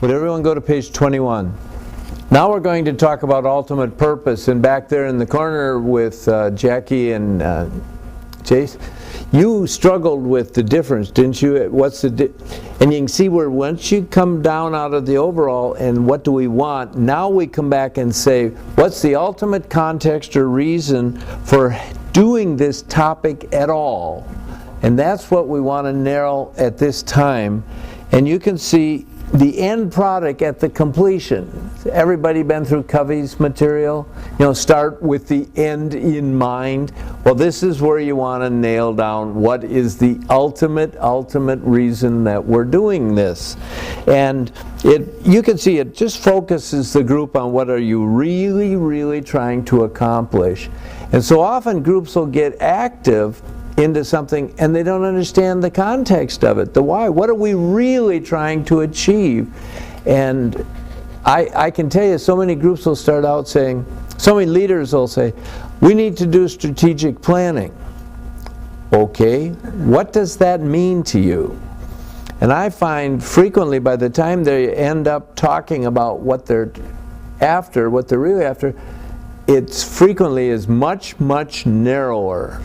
Would everyone go to page 21? Now we're going to talk about ultimate purpose. And back there in the corner with Jackie and Chase, you struggled with the difference, didn't you? What's the and you can see where once you come down out of the overall and what do we want, now we come back and say, what's the ultimate context or reason for doing this topic at all? And that's what we want to narrow at this time. And you can see the end product at the completion. Everybody been through Covey's material? You know, start with the end in mind. Well, this is where you want to nail down what is the ultimate reason that we're doing this. And you can see it just focuses the group on what are you really trying to accomplish. And so often groups will get active into something and they don't understand the context of it, the why. What are we really trying to achieve? And I can tell you, so many groups will start out saying, so many leaders will say, we need to do strategic planning. Okay, what does that mean to you? And I find frequently by the time they end up talking about what they're after, what they're really after, it's frequently is much narrower.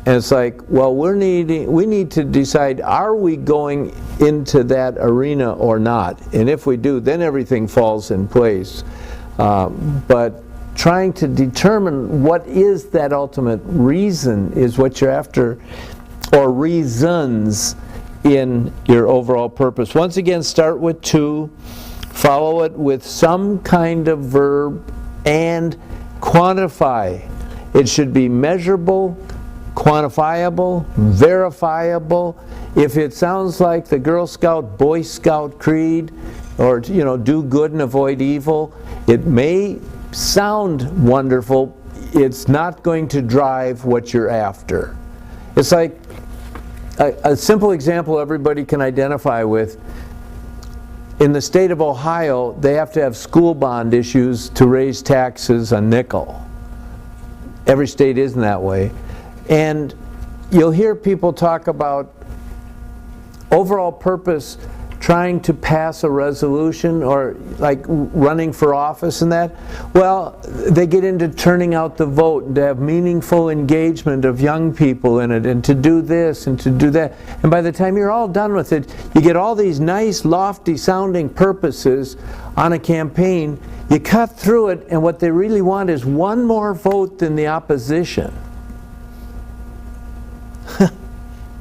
And it's like, well, we need to decide, are we going into that arena or not? And if we do, then everything falls in place. But trying to determine what is that ultimate reason is what you're after, or reasons in your overall purpose. Once again, start with to, follow it with some kind of verb, and quantify. It should be measurable, quantifiable, verifiable. If it sounds like the Girl Scout, Boy Scout creed, or do good and avoid evil, it may sound wonderful. It's not going to drive what you're after. It's like a simple example everybody can identify with. In the state of Ohio, they have to have school bond issues to raise taxes a nickel. Every state isn't that way. And you'll hear people talk about overall purpose, trying to pass a resolution, or like running for office and that. Well, they get into turning out the vote and to have meaningful engagement of young people in it, and to do this and to do that. And by the time you're all done with it, you get all these nice, lofty sounding purposes on a campaign. You cut through it, and what they really want is one more vote than the opposition.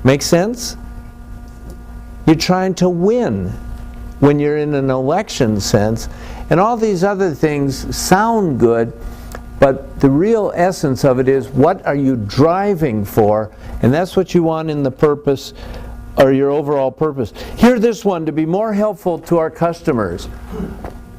Make sense? You're trying to win when you're in an election sense, and all these other things sound good, but the real essence of it is, what are you driving for? And that's what you want in the purpose, or your overall purpose. Hear this one: to be more helpful to our customers.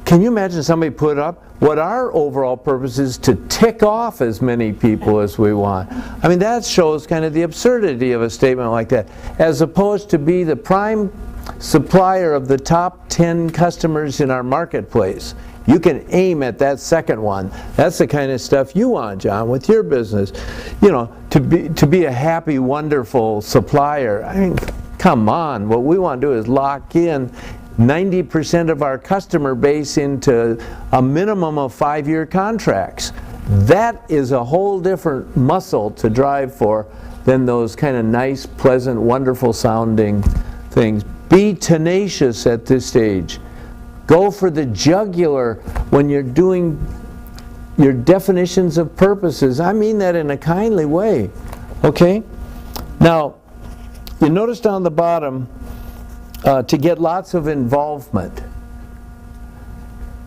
Can you imagine somebody put up what our overall purpose is, to tick off as many people as we want? I mean, that shows kind of the absurdity of a statement like that, as opposed to be the prime supplier of the top 10 customers in our marketplace. You can aim at that second one. That's the kind of stuff you want, John, with your business. To be a happy, wonderful supplier. I mean, come on. What we want to do is lock in 90% of our customer base into a minimum of 5-year contracts. That is a whole different muscle to drive for than those kind of nice, pleasant, wonderful sounding things. Be tenacious at this stage. Go for the jugular when you're doing your definitions of purposes. I mean that in a kindly way. Okay? Now, you notice down the bottom, to get lots of involvement.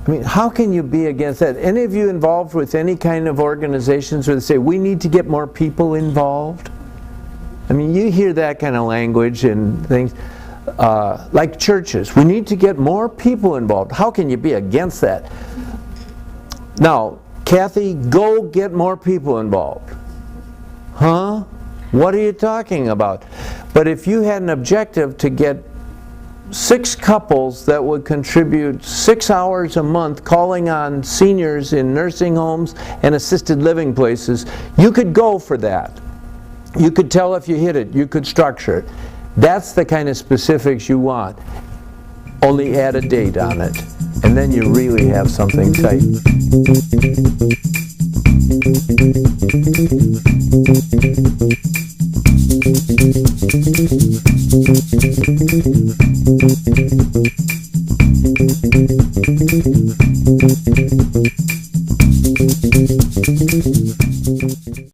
I mean, how can you be against that? Any of you involved with any kind of organizations where they say, we need to get more people involved? I mean, you hear that kind of language and things. Like churches, we need to get more people involved. How can you be against that? Now, Kathy, go get more people involved. Huh? What are you talking about? But if you had an objective to get 6 couples that would contribute 6 hours a month calling on seniors in nursing homes and assisted living places, you could go for that. You could tell if you hit it, you could structure it. That's the kind of specifics you want. Only add a date on it, and then you really have something tight.